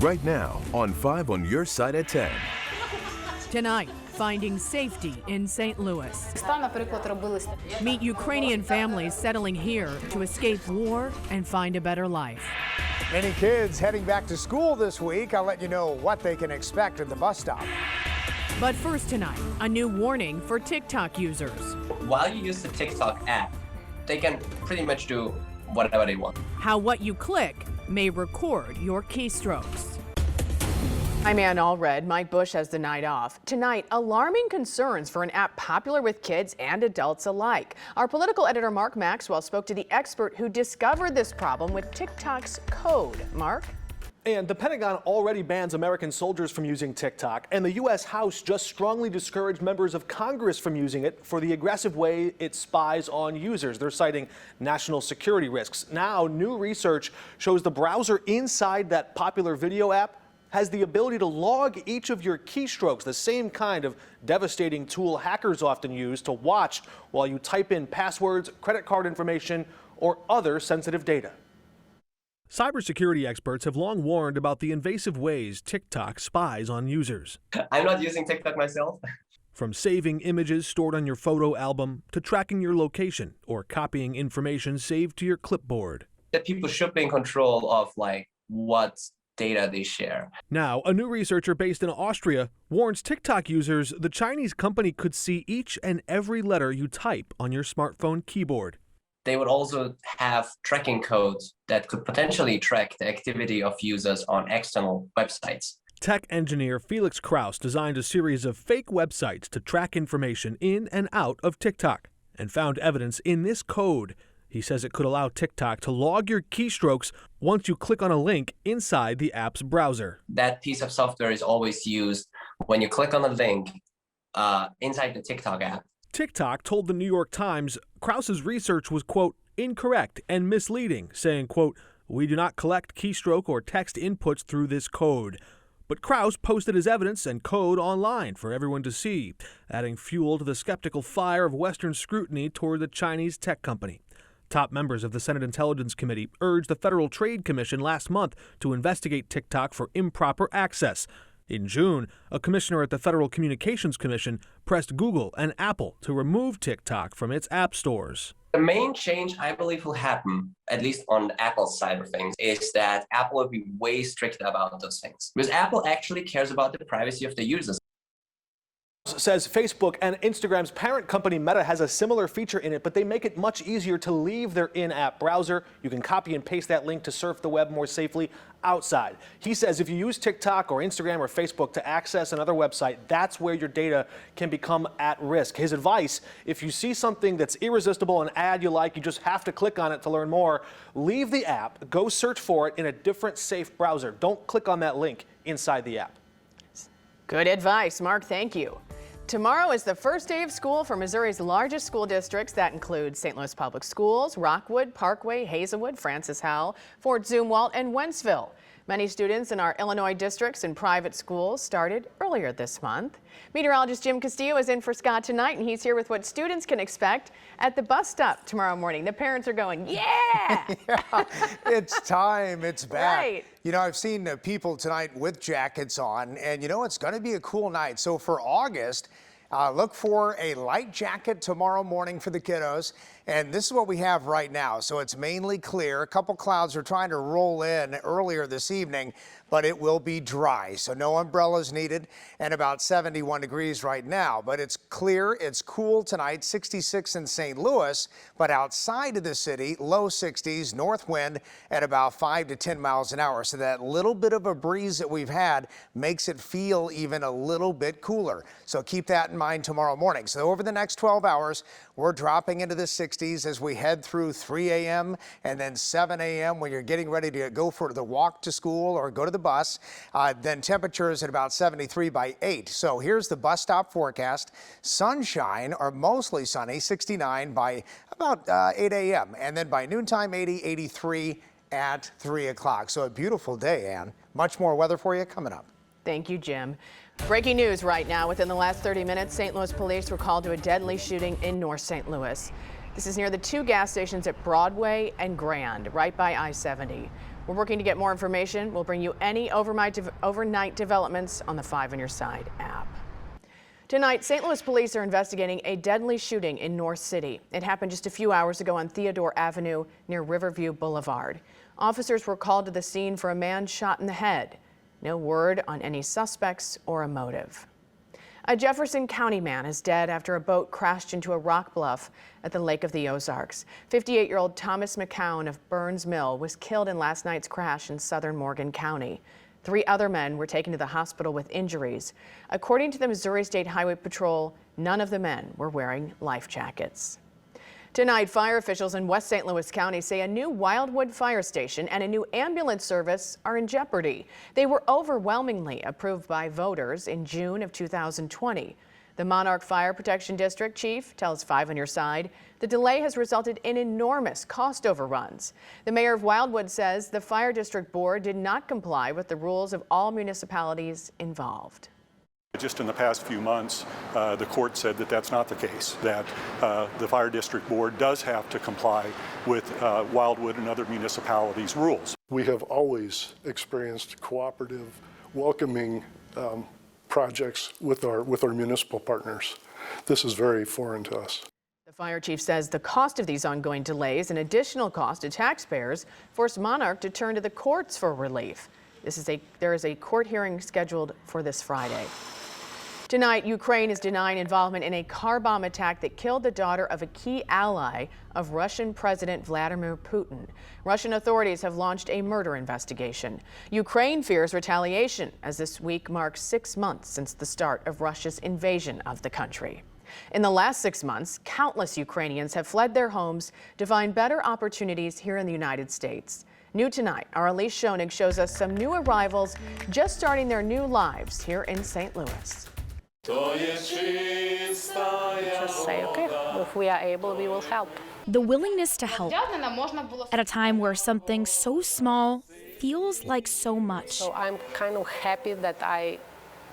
Right now on 5 on your side at 10. Tonight, finding safety in St. Louis. Meet Ukrainian families settling here to escape war and find a better life. Many kids heading back to school this week. I'll let you know what they can expect at the bus stop. But first tonight, a new warning for TikTok users. While you use the TikTok app, they can pretty much do whatever they want. How what you click may record your keystrokes. I'm Ann Allred. Mike Bush has the night off. Tonight, alarming concerns for an app popular with kids and adults alike. Our political editor Mark Maxwell spoke to the expert who discovered this problem with TikTok's code. Mark? And the Pentagon already bans American soldiers from using TikTok, and the U.S. House just strongly discouraged members of Congress from using it for the aggressive way it spies on users. They're citing national security risks. Now, new research shows the browser inside that popular video app has the ability to log each of your keystrokes, the same kind of devastating tool hackers often use to watch while you type in passwords, credit card information, or other sensitive data. Cybersecurity experts have long warned about the invasive ways TikTok spies on users. I'm not using TikTok myself. From saving images stored on your photo album to tracking your location or copying information saved to your clipboard. That people should be in control of what data they share. Now, a new researcher based in Austria warns TikTok users the Chinese company could see each and every letter you type on your smartphone keyboard. They would also have tracking codes that could potentially track the activity of users on external websites. Tech engineer Felix Kraus designed a series of fake websites to track information in and out of TikTok and found evidence in this code. He says it could allow TikTok to log your keystrokes once you click on a link inside the app's browser. That piece of software is always used when you click on a link inside the TikTok app. TikTok told the New York Times Kraus's research was, quote, incorrect and misleading, saying, quote, we do not collect keystroke or text inputs through this code. But Kraus posted his evidence and code online for everyone to see, adding fuel to the skeptical fire of Western scrutiny toward the Chinese tech company. Top members of the Senate Intelligence Committee urged the Federal Trade Commission last month to investigate TikTok for improper access. In June, a commissioner at the Federal Communications Commission pressed Google and Apple to remove TikTok from its app stores. The main change I believe will happen, at least on Apple's side of things, is that Apple will be way stricter about those things. Because Apple actually cares about the privacy of the users. Says Facebook and Instagram's parent company Meta has a similar feature in it, but they make it much easier to leave their in-app browser. You can copy and paste that link to surf the web more safely outside. He says if you use TikTok or Instagram or Facebook to access another website, that's where your data can become at risk. His advice, if you see something that's irresistible, an ad you like, you just have to click on it to learn more, leave the app, go search for it in a different safe browser. Don't click on that link inside the app. Good advice, Mark. Thank you. Tomorrow is the first day of school for Missouri's largest school districts. That includes St. Louis Public Schools, Rockwood, Parkway, Hazelwood, Francis Howell, Fort Zumwalt, and Wentzville. Many students in our Illinois districts and private schools started earlier this month. Meteorologist Jim Castillo is in for Scott tonight, and he's here with what students can expect at the bus stop tomorrow morning. The parents are going, yeah! Yeah, it's time. It's back. Right. You know, I've seen people tonight with jackets on, and you know, it's going to be a cool night. So for August, look for a light jacket tomorrow morning for the kiddos. And this is what we have right now. So it's mainly clear. A couple clouds are trying to roll in earlier this evening, but it will be dry. So no umbrellas needed, and about 71 degrees right now. But it's clear, it's cool tonight, 66 in St. Louis, but outside of the city, low 60s, north wind at about 5 to 10 miles an hour. So that little bit of a breeze that we've had makes it feel even a little bit cooler. So keep that in mind tomorrow morning. So over the next 12 hours, we're dropping into the 60s as we head through 3 a.m. and then 7 a.m. when you're getting ready to go for the walk to school or go to the bus. Then temperatures at about 73 by 8. So here's the bus stop forecast. Sunshine or mostly sunny, 69 by about 8 a.m. And then by noontime, 80, 83 at 3 o'clock. So a beautiful day, Ann. Much more weather for you coming up. Thank you, Jim. Breaking news right now. Within the last 30 minutes, St. Louis police were called to a deadly shooting in North St. Louis. This is near the two gas stations at Broadway and Grand, right by I-70. We're working to get more information. We'll bring you any overnight developments on the 5 on Your Side app. Tonight, St. Louis police are investigating a deadly shooting in North City. It happened just a few hours ago on Theodore Avenue near Riverview Boulevard. Officers were called to the scene for a man shot in the head. No word on any suspects or a motive. A Jefferson County man is dead after a boat crashed into a rock bluff at the Lake of the Ozarks. 58-year-old Thomas McCown of Burns Mill was killed in last night's crash in southern Morgan County. 3 other men were taken to the hospital with injuries. According to the Missouri State Highway Patrol, none of the men were wearing life jackets. Tonight, fire officials in West St. Louis County say a new Wildwood fire station and a new ambulance service are in jeopardy. They were overwhelmingly approved by voters in June of 2020. The Monarch Fire Protection District chief tells 5 on Your Side the delay has resulted in enormous cost overruns. The mayor of Wildwood says the fire district board did not comply with the rules of all municipalities involved. Just in the past few months, the court said that that's not the case, that the Fire District Board does have to comply with Wildwood and other municipalities' rules. We have always experienced cooperative, welcoming projects with our municipal partners. This is very foreign to us. The fire chief says the cost of these ongoing delays and additional cost to taxpayers forced Monarch to turn to the courts for relief. There is a court hearing scheduled for this Friday. Tonight, Ukraine is denying involvement in a car bomb attack that killed the daughter of a key ally of Russian President Vladimir Putin. Russian authorities have launched a murder investigation. Ukraine fears retaliation as this week marks 6 months since the start of Russia's invasion of the country. In the last 6 months, countless Ukrainians have fled their homes to find better opportunities here in the United States. New tonight, our Elise Schoenig shows us some new arrivals just starting their new lives here in St. Louis. Just say, okay, if we are able, we will help. The willingness to help at a time where something so small feels like so much. So I'm kind of happy that I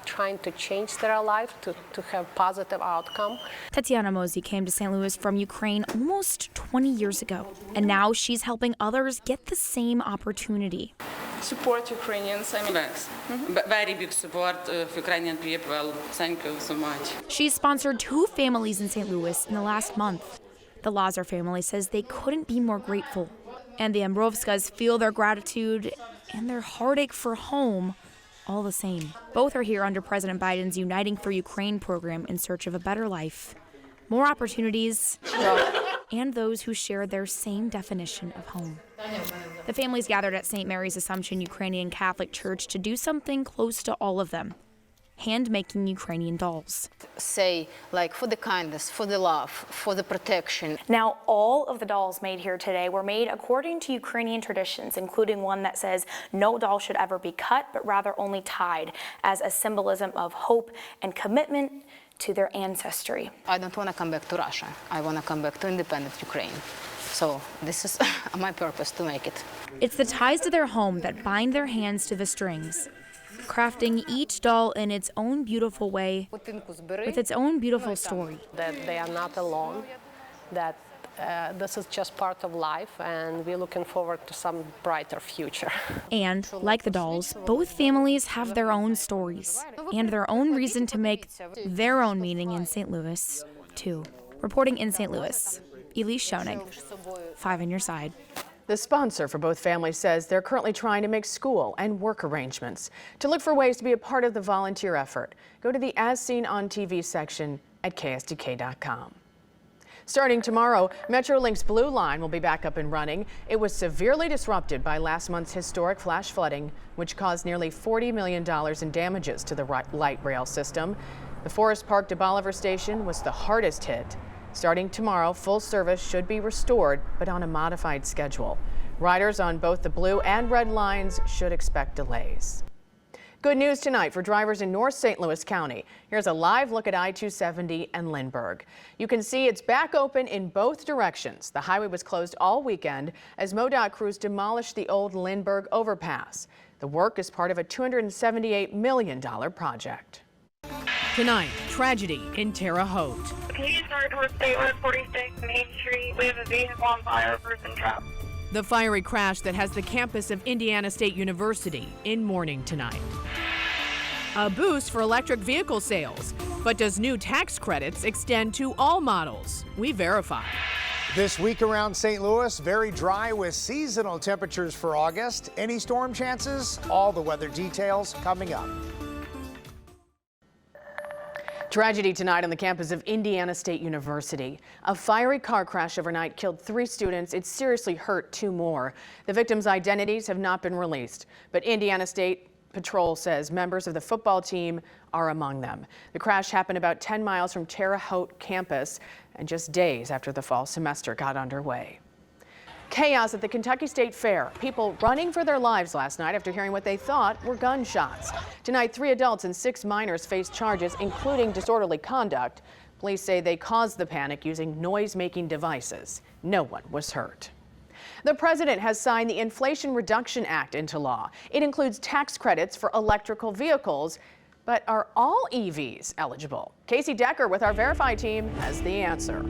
trying to change their life to have positive outcome. Tatiana Mosey came to St. Louis from Ukraine almost 20 years ago, and now she's helping others get the same opportunity. Support Ukrainians. I mean, very big support of Ukrainian people. Thank you so much. She's sponsored 2 families in St. Louis in the last month. The Lazar family says they couldn't be more grateful. And the Ambrovskas feel their gratitude and their heartache for home all the same. Both are here under President Biden's Uniting for Ukraine program in search of a better life, more opportunities, and those who share their same definition of home. The families gathered at St. Mary's Assumption Ukrainian Catholic Church to do something close to all of them: hand-making Ukrainian dolls. Say, like, for the kindness, for the love, for the protection. Now, all of the dolls made here today were made according to Ukrainian traditions, including one that says no doll should ever be cut, but rather only tied, as a symbolism of hope and commitment to their ancestry. I don't want to come back to Russia. I want to come back to independent Ukraine. So this is my purpose, to make it. It's the ties to their home that bind their hands to the strings, crafting each doll in its own beautiful way, with its own beautiful story. That they are not alone, that this is just part of life, and we're looking forward to some brighter future. And, like the dolls, both families have their own stories and their own reason to make their own meaning in St. Louis, too. Reporting in St. Louis, Elise Schoenig, 5 on Your Side. The sponsor for both families says they're currently trying to make school and work arrangements. To look for ways to be a part of the volunteer effort, go to the As Seen on TV section at ksdk.com. Starting tomorrow, Metrolink's Blue Line will be back up and running. It was severely disrupted by last month's historic flash flooding, which caused nearly $40 million in damages to the light rail system. The Forest Park to Bolivar station was the hardest hit. Starting tomorrow, full service should be restored, but on a modified schedule. Riders on both the blue and red lines should expect delays. Good news tonight for drivers in North St. Louis County. Here's a live look at I-270 and Lindbergh. You can see it's back open in both directions. The highway was closed all weekend as MoDOT crews demolished the old Lindbergh overpass. The work is part of a $278 million project. Tonight, tragedy in Terre Haute. Can you start towards State Road 46 Main Street? We have a vehicle on fire, person trapped. The fiery crash that has the campus of Indiana State University in mourning tonight. A boost for electric vehicle sales. But does new tax credits extend to all models? We verify. This week around St. Louis, very dry with seasonal temperatures for August. Any storm chances? All the weather details coming up. Tragedy tonight on the campus of Indiana State University. A fiery car crash overnight killed 3 students. It seriously hurt 2 more. The victims' identities have not been released, but Indiana State Patrol says members of the football team are among them. The crash happened about 10 miles from Terre Haute campus and just days after the fall semester got underway. Chaos at the Kentucky State Fair. People running for their lives last night after hearing what they thought were gunshots. Tonight, 3 adults and 6 minors face charges, including disorderly conduct. Police say they caused the panic using noise-making devices. No one was hurt. The president has signed the Inflation Reduction Act into law. It includes tax credits for electrical vehicles. But are all EVs eligible? Casey Decker with our Verify team has the answer.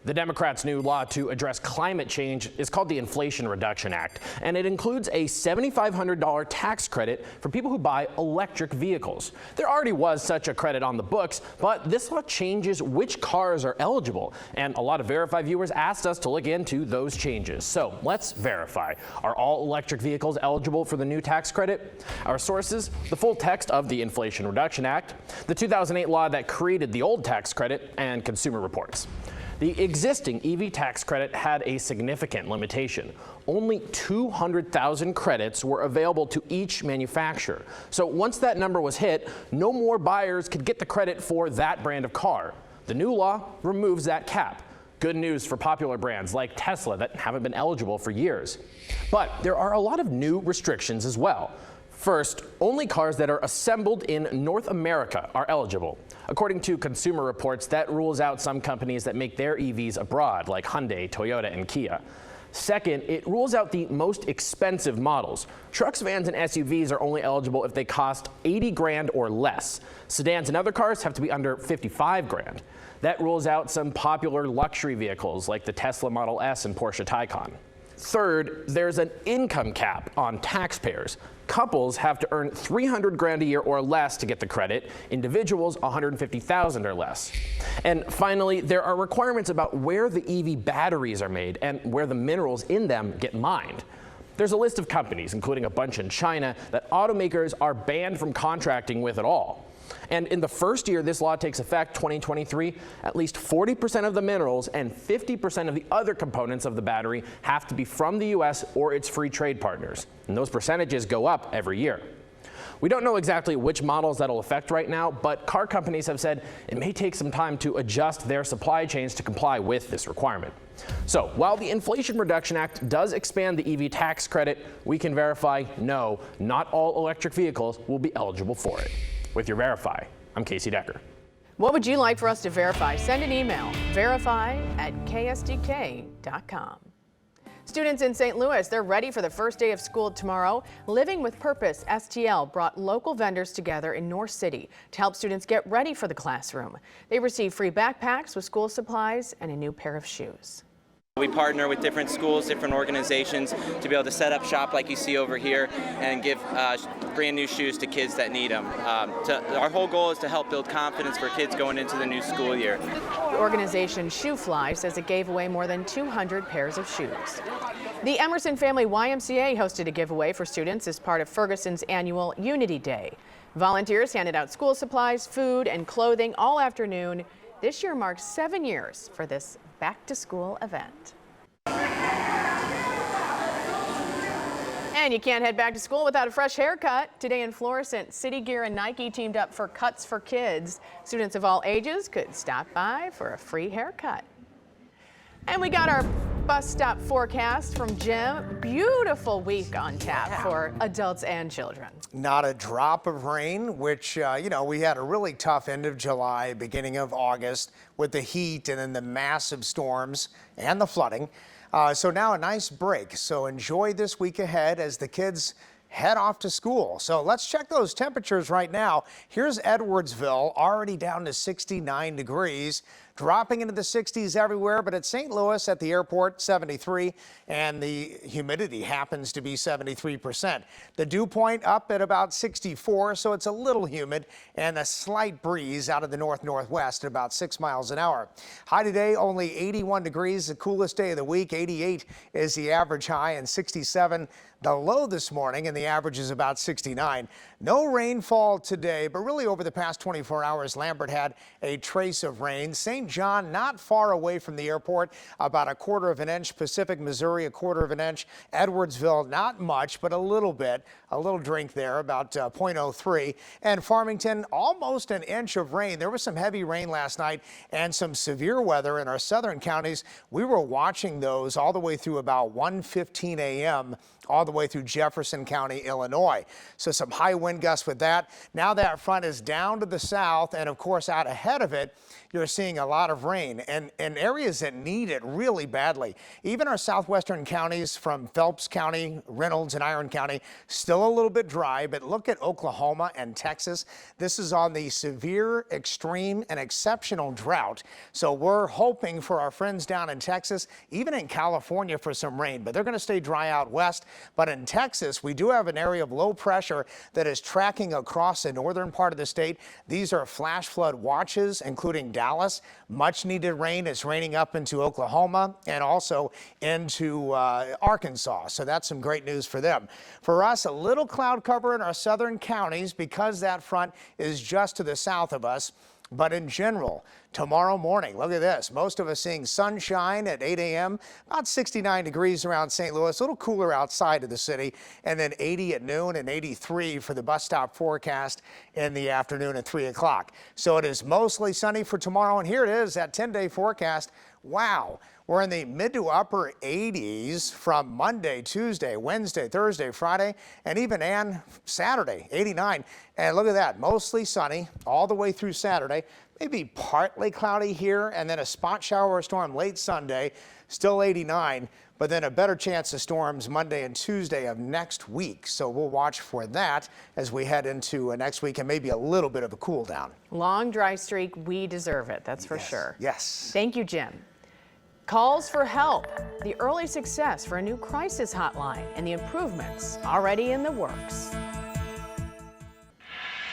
The Democrats' new law to address climate change is called the Inflation Reduction Act, and it includes a $7,500 tax credit for people who buy electric vehicles. There already was such a credit on the books, but this law changes which cars are eligible, and a lot of Verify viewers asked us to look into those changes. So let's verify. Are all electric vehicles eligible for the new tax credit? Our sources: the full text of the Inflation Reduction Act, the 2008 law that created the old tax credit, and Consumer Reports. The existing EV tax credit had a significant limitation. Only 200,000 credits were available to each manufacturer. So once that number was hit, no more buyers could get the credit for that brand of car. The new law removes that cap. Good news for popular brands like Tesla that haven't been eligible for years. But there are a lot of new restrictions as well. First, only cars that are assembled in North America are eligible. According to Consumer Reports, that rules out some companies that make their EVs abroad, like Hyundai, Toyota, and Kia. Second, it rules out the most expensive models. Trucks, vans, and SUVs are only eligible if they cost 80 grand or less. Sedans and other cars have to be under 55 grand. That rules out some popular luxury vehicles like the Tesla Model S and Porsche Taycan. Third, there's an income cap on taxpayers. Couples have to earn 300 grand a year or less to get the credit. Individuals, 150,000 or less. And finally, there are requirements about where the EV batteries are made and where the minerals in them get mined. There's a list of companies, including a bunch in China, that automakers are banned from contracting with at all. And in the first year this law takes effect, 2023, at least 40% of the minerals and 50% of the other components of the battery have to be from the U.S. or its free trade partners. And those percentages go up every year. We don't know exactly which models that'll affect right now, but car companies have said it may take some time to adjust their supply chains to comply with this requirement. So while the Inflation Reduction Act does expand the EV tax credit, we can verify no, not all electric vehicles will be eligible for it. With your Verify, I'm Casey Decker. What would you like for us to verify? Send an email, verify@ksdk.com. Students in St. Louis, they're ready for the first day of school tomorrow. Living with Purpose STL brought local vendors together in North City to help students get ready for the classroom. They receive free backpacks with school supplies and a new pair of shoes. We partner with different schools, different organizations to be able to set up shop like you see over here and give brand new shoes to kids that need them. Our whole goal is to help build confidence for kids going into the new school year. The organization Shoe Fly says it gave away more than 200 pairs of shoes. The Emerson Family YMCA hosted a giveaway for students as part of Ferguson's annual Unity Day. Volunteers handed out school supplies, food, and clothing all afternoon. This year marks 7 years for this back-to-school event. And you can't head back to school without a fresh haircut. Today in Florissant, City Gear and Nike teamed up for Cuts for Kids. Students of all ages could stop by for a free haircut. And we got our bus stop forecast from Jim. Beautiful week on tap for adults and children. Not a drop of rain, which, we had a really tough end of July, beginning of August with the heat and then the massive storms and the flooding. So now a nice break. So enjoy this week ahead as the kids head off to school. So let's check those temperatures right now. Here's Edwardsville, already down to 69 degrees. dropping into the 60s everywhere, but at St. Louis at the airport, 73, and the humidity happens to be 73%. The dew point up at about 64, so it's a little humid, and a slight breeze out of the north-northwest at about 6 miles an hour. High today, only 81 degrees, the coolest day of the week. 88 is the average high, and 67 the low this morning, and the average is about 69. No rainfall today, but really over the past 24 hours, Lambert had a trace of rain. St. John not far away from the airport, about a quarter of an inch. Pacific, Missouri, a quarter of an inch. Edwardsville, not much, but a little bit. A little drink there, about 0.03. And Farmington, almost an inch of rain. There was some heavy rain last night and some severe weather in our southern counties. We were watching those all the way through about 1:15 a.m. all the way through Jefferson County, Illinois. So some high wind gusts with that. Now that front is down to the south, and of course out ahead of it, you're seeing a lot of rain and areas that need it really badly. Even our southwestern counties from Phelps County, Reynolds, and Iron County, still a little bit dry, but look at Oklahoma and Texas. This is on the severe, extreme, and exceptional drought. So we're hoping for our friends down in Texas, even in California, for some rain, but they're going to stay dry out west. But in Texas, we do have an area of low pressure that is tracking across the northern part of the state. These are flash flood watches, including Dallas. Much needed rain is raining up into Oklahoma and also into Arkansas. So that's some great news for them. For us, a little cloud cover in our southern counties because that front is just to the south of us. But in general, tomorrow morning, look at this. Most of us seeing sunshine at 8 a.m., about 69 degrees around St. Louis, a little cooler outside of the city, and then 80 at noon and 83 for the bus stop forecast in the afternoon at 3 o'clock. So it is mostly sunny for tomorrow, and here it is, that 10-day forecast. Wow. We're in the mid to upper 80s from Monday, Tuesday, Wednesday, Thursday, Friday, and even Saturday, 89. And look at that, mostly sunny all the way through Saturday. Maybe partly cloudy here, and then a spot shower or storm late Sunday, still 89. But then a better chance of storms Monday and Tuesday of next week. So we'll watch for that as we head into next week, and maybe a little bit of a cool down. Long dry streak, we deserve it, that's for sure. Yes. Thank you, Jim. Calls for help, the early success for a new crisis hotline, and the improvements already in the works.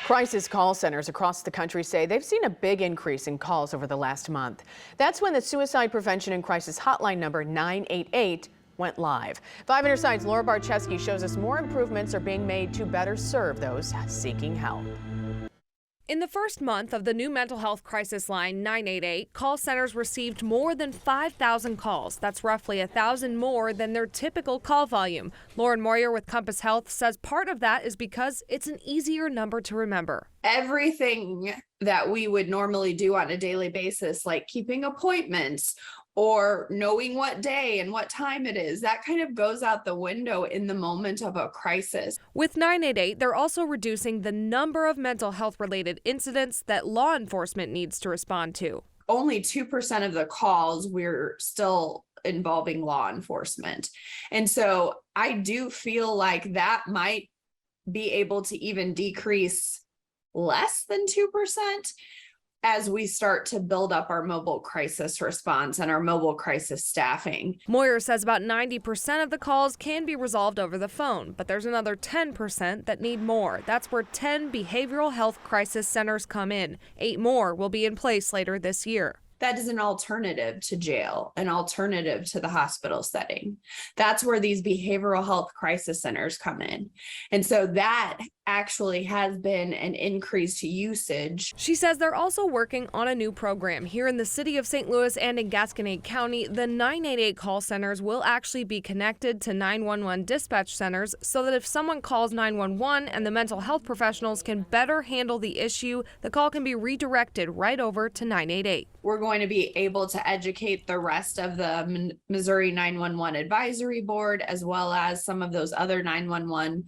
Crisis call centers across the country say they've seen a big increase in calls over the last month. That's when the Suicide Prevention and Crisis Hotline number 988 went live. 5 Under Side's Laura Barczewski shows us more improvements are being made to better serve those seeking help. In the first month of the new mental health crisis line 988, call centers received more than 5,000 calls. That's roughly 1,000 more than their typical call volume. Lauren Moyer with Compass Health says part of that is because it's an easier number to remember. Everything that we would normally do on a daily basis, like keeping appointments or knowing what day and what time it is, that kind of goes out the window in the moment of a crisis. With 988, they're also reducing the number of mental health related incidents that law enforcement needs to respond to. Only 2% of the calls we're still involving law enforcement. And so I do feel like that might be able to even decrease less than 2% as we start to build up our mobile crisis response and our mobile crisis staffing. Moyer says about 90% of the calls can be resolved over the phone, but there's another 10% that need more. That's where 10 behavioral health crisis centers come in. 8 more will be in place later this year. That is an alternative to jail, an alternative to the hospital setting. That's where these behavioral health crisis centers come in. And so that actually has been an increase to usage. She says they're also working on a new program here in the city of St. Louis and in Gasconade County. The 988 call centers will actually be connected to 911 dispatch centers so that if someone calls 911 and the mental health professionals can better handle the issue, the call can be redirected right over to 988. We're going to be able to educate the rest of the Missouri 911 Advisory Board, as well as some of those other 911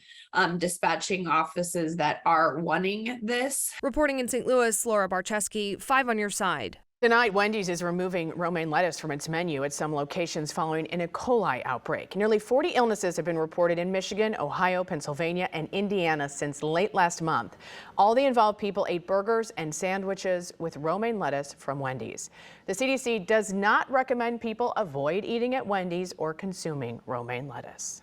dispatching offices that are wanting this. Reporting in St. Louis, Laura Barczewski, 5 on your side. Tonight, Wendy's is removing romaine lettuce from its menu at some locations following an E. coli outbreak. Nearly 40 illnesses have been reported in Michigan, Ohio, Pennsylvania, and Indiana since late last month. All the involved people ate burgers and sandwiches with romaine lettuce from Wendy's. The CDC does not recommend people avoid eating at Wendy's or consuming romaine lettuce.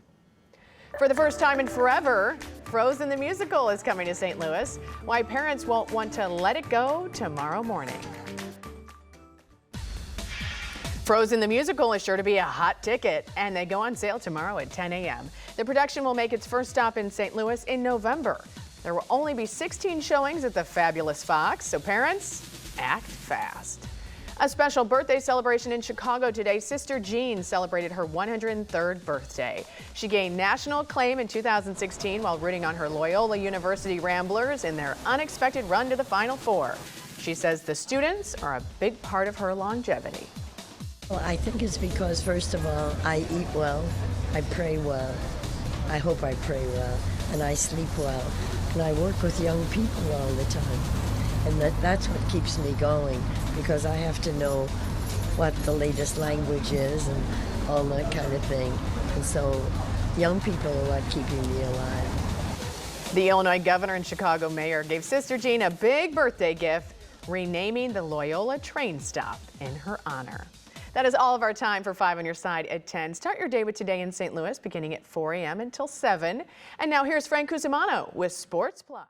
For the first time in forever, Frozen the Musical is coming to St. Louis. Why parents won't want to let it go tomorrow morning. Frozen the Musical is sure to be a hot ticket, and they go on sale tomorrow at 10 a.m. The production will make its first stop in St. Louis in November. There will only be 16 showings at the fabulous Fox, so parents, act fast. A special birthday celebration in Chicago today. Sister Jean celebrated her 103rd birthday. She gained national acclaim in 2016 while rooting on her Loyola University Ramblers in their unexpected run to the Final Four. She says the students are a big part of her longevity. Well, I think it's because, first of all, I eat well, I pray well, I hope I pray well, and I sleep well. And I work with young people all the time. And that's what keeps me going, because I have to know what the latest language is and all that kind of thing. And so young people are what keeping me alive. The Illinois governor and Chicago mayor gave Sister Jean a big birthday gift, renaming the Loyola train stop in her honor. That is all of our time for 5 on your side at 10. Start your day with Today in St. Louis beginning at 4 a.m. until 7. And now here's Frank Cusimano with Sports Plus.